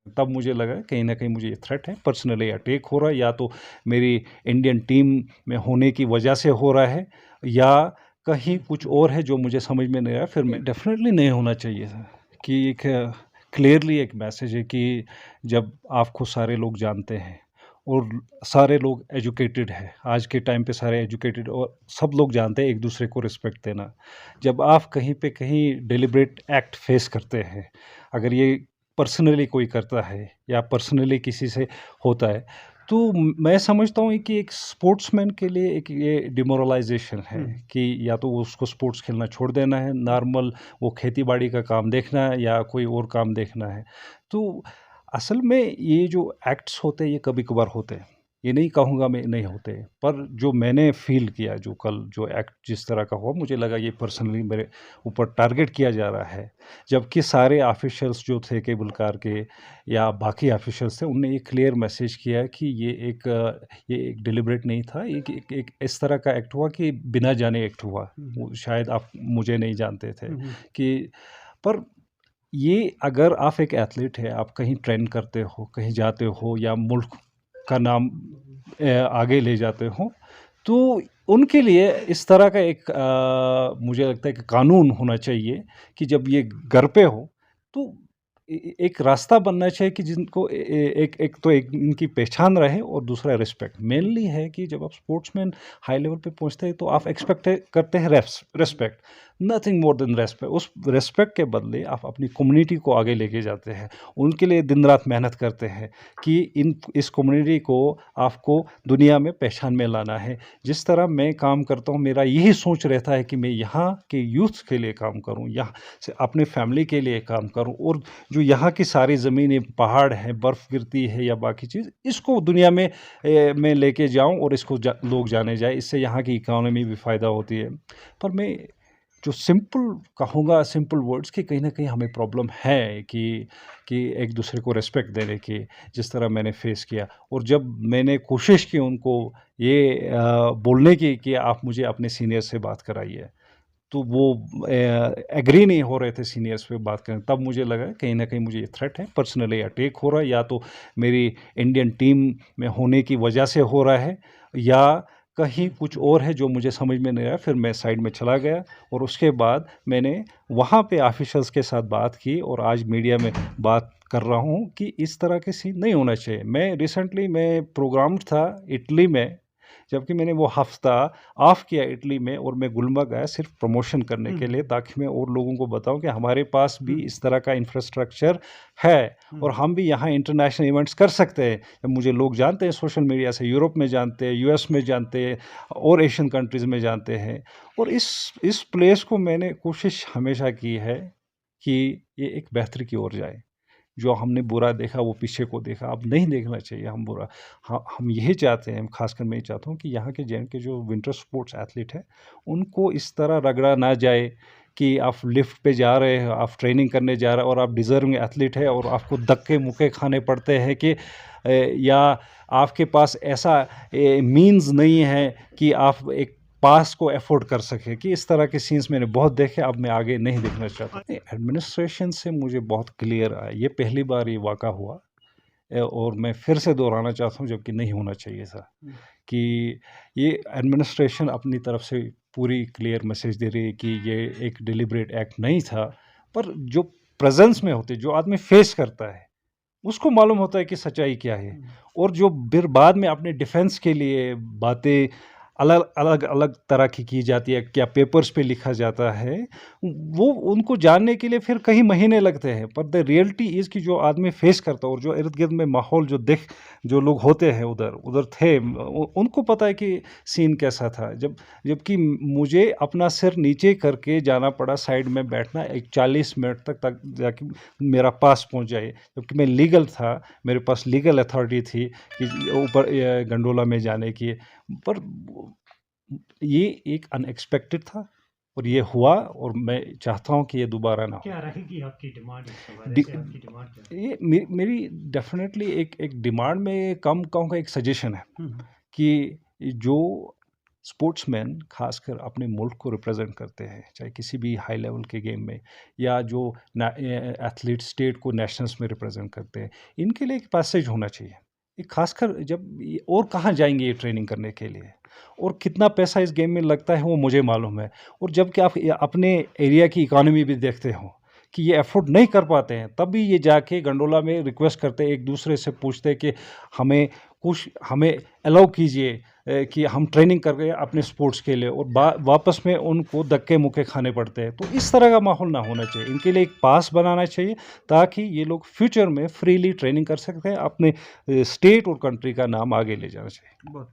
तब मुझे लगा कहीं न कहीं मुझे ये थ्रेट है, पर्सनली अटैक हो रहा है, या तो मेरी इंडियन टीम में होने की वजह से हो रहा है, या कहीं कुछ और है जो मुझे समझ में नहीं आया। फिर मैं डेफ़िनेटली नहीं होना चाहिए था कि एक क्लियरली एक मैसेज है कि जब आपको सारे लोग जानते हैं और सारे लोग एजुकेटेड हैं, आज के टाइम पे सारे एजुकेटेड और सब लोग जानते हैं एक-दूसरे को रिस्पेक्ट देना। जब आप कहीं पे कहीं डिलिब्रेट एक्ट फेस करते हैं, अगर ये पर्सनली कोई करता है या पर्सनली किसी से होता है, तो मैं समझता हूँ कि एक स्पोर्ट्समैन के लिए एक ये डिमोरलाइज़ेशन है कि या तो वो उसको स्पोर्ट्स खेलना छोड़ देना है, नॉर्मल वो खेती-बाड़ी का काम देखना है या कोई और काम देखना है। तो असल में ये जो एक्ट्स होते हैं ये कभी-कभार होते हैं। ये नहीं कहूँगा मैं नहीं होते, पर जो मैंने फ़ील किया जो कल जो एक्ट जिस तरह का हुआ, मुझे लगा ये पर्सनली मेरे ऊपर टारगेट किया जा रहा है। जबकि सारे ऑफिशियल्स जो थे केबल कार के या बाकी ऑफिशियल्स थे, उनने एक क्लियर मैसेज किया कि ये एक डिलिब्रेट नहीं था, एक इस तरह का एक्ट हुआ कि बिना जाने एक्ट हुआ। वो शायद आप मुझे नहीं जानते थे कि पर ये अगर आप एक एथलीट है, आप कहीं ट्रेन करते हो, कहीं जाते हो या मुल्क का नाम आगे ले जाते हो, तो उनके लिए इस तरह का एक मुझे लगता है कि कानून होना चाहिए कि जब ये घर पे हो, तो एक रास्ता बनना चाहिए कि जिनको एक एक तो एक इनकी पहचान रहे और दूसरा रिस्पेक्ट। मेनली है कि जब आप स्पोर्ट्समैन हाई लेवल पे पहुँचते हैं, तो आप एक्सपेक्ट करते हैं respect, nothing more than respect. उस रिस्पेक्ट के बदले आप अपनी कम्युनिटी को आगे लेके जाते हैं, उनके लिए दिन-रात मेहनत करते हैं कि इस कम्युनिटी को आपको दुनिया में पहचान में लाना है। जिस तरह मैं काम करता हूँ, मेरा यही सोच रहता है कि मैं यहाँ के यूथ के लिए काम करूँ, यहाँ से अपने फैमिली के लिए काम करूँ, और जो यहाँ की सारी ज़मीनें, पहाड़ हैं, बर्फ़ गिरती है या बाकी चीज़, इसको दुनिया में मैं लेके जाऊँ और इसको लोग जाने जाए, इससे यहाँ की इकोनॉमी भी फ़ायदा होती है। पर मैं जो सिंपल कहूँगा, सिंपल वर्ड्स कि कहीं न कहीं हमें प्रॉब्लम है कि एक दूसरे को रिस्पेक्ट देने की, जिस तरह मैंने फेस किया। और जब मैंने कोशिश की उनको ये बोलने की कि आप मुझे अपने सीनियर से बात कराइए, तो वो एग्री नहीं हो रहे थे सीनियर्स पे बात करने। तब मुझे लगा कहीं न कहीं मुझे ये थ्रेट है, पर्सनली अटैक हो रहा है, या तो मेरी इंडियन टीम में होने की वजह से हो रहा है, या कहीं कुछ और है जो मुझे समझ में नहीं आया। फिर मैं साइड में चला गया और उसके बाद मैंने वहाँ पे ऑफ़िशियल्स के साथ बात की और आज मीडिया में बात कर रहा हूँ कि इस तरह के सीन नहीं होना चाहिए। मैं प्रोग्राम्ड था इटली में, जबकि मैंने वो हफ़्ता ऑफ किया इटली में और मैं गुलमर्ग गया सिर्फ प्रमोशन करने के लिए, ताकि मैं और लोगों को बताऊं कि हमारे पास भी इस तरह का इंफ्रास्ट्रक्चर है और हम भी यहाँ इंटरनेशनल इवेंट्स कर सकते हैं। जब मुझे लोग जानते हैं सोशल मीडिया से, यूरोप में जानते हैं, यूएस में जानते हैं और एशियन कंट्रीज़ में जानते हैं, और इस प्लेस को मैंने कोशिश हमेशा की है कि ये एक बेहतर की ओर जाए। जो हमने बुरा देखा वो पीछे को देखा, अब नहीं देखना चाहिए हम बुरा। हाँ, हम यही चाहते हैं, ख़ासकर मैं ये चाहता हूँ कि यहाँ के जे एंड के जो विंटर स्पोर्ट्स एथलीट हैं, उनको इस तरह रगड़ा ना जाए कि आप लिफ्ट पे जा रहे हो, आप ट्रेनिंग करने जा रहे हो और आप डिज़र्विंग एथलीट है और आपको धक्के-मुक्के खाने पड़ते हैं कि या आपके पास ऐसा मीन्स नहीं है कि आप एक पास को अफ़ोर्ड कर सकें, कि इस तरह के सीन्स मैंने बहुत देखे, अब मैं आगे नहीं देखना चाहता। नहीं, एडमिनिस्ट्रेशन से मुझे बहुत क्लियर आया, ये पहली बार ये वाक़ा हुआ और मैं फिर से दोहराना चाहता हूँ जबकि नहीं होना चाहिए था, कि ये एडमिनिस्ट्रेशन अपनी तरफ से पूरी क्लियर मैसेज दे रही है कि ये एक डिलिब्रेट एक्ट नहीं था, पर जो प्रेज़ेंस में होते, जो आदमी फेस करता है, उसको मालूम होता है कि सच्चाई क्या है। और जो फिर बाद में अपने डिफेंस के लिए बातें अलग-अलग तरह की जाती है, क्या पेपर्स पे लिखा जाता है, वो उनको जानने के लिए फिर कई महीने लगते हैं। पर द रियलिटी इज़ कि जो आदमी फेस करता है और जो इर्द-गिर्द में माहौल जो लोग होते हैं उधर उधर थे, उनको पता है कि सीन कैसा था। जबकि मुझे अपना सिर नीचे करके जाना पड़ा, साइड में बैठना, एक 40 मिनट तक जाके मेरा पास पहुँच जाए। जबकि मैं लीगल था, मेरे पास लीगल अथॉरिटी थी कि ऊपर गंडोला में जाने की। पर ये एक अनएक्सपेक्टेड था और ये हुआ, और मैं चाहता हूँ कि ये दोबारा ना हो। क्या रहेगी आपकी डिमांड इस हवाले डि से? आपकी डिमांड क्या है? ये मेरी डेफ़िनेटली एक एक डिमांड में कम कहूँगा, एक सजेशन है कि जो स्पोर्ट्समैन खासकर अपने मुल्क को रिप्रेजेंट करते हैं, चाहे किसी भी हाई लेवल के गेम में, या जो एथलीट स्टेट को नेशनल्स में रिप्रेजेंट करते हैं, इनके लिए एक पैसेज होना चाहिए। ये खासकर जब और कहाँ जाएंगे ये ट्रेनिंग करने के लिए, और कितना पैसा इस गेम में लगता है वो मुझे मालूम है। और जबकि आप अपने एरिया की इकोनॉमी भी देखते हो कि ये अफोर्ड नहीं कर पाते हैं, तब भी ये जाके गंडोला में रिक्वेस्ट करते हैं, एक दूसरे से पूछते हैं कि हमें अलाउ कीजिए कि हम ट्रेनिंग कर रहे हैं अपने स्पोर्ट्स के लिए, और वापस में उनको धक्के मुक्के खाने पड़ते हैं। तो इस तरह का माहौल ना होना चाहिए। इनके लिए एक पास बनाना चाहिए ताकि ये लोग फ्यूचर में फ्रीली ट्रेनिंग कर सकते हैं, अपने स्टेट और कंट्री का नाम आगे ले जाना चाहिए। बहुत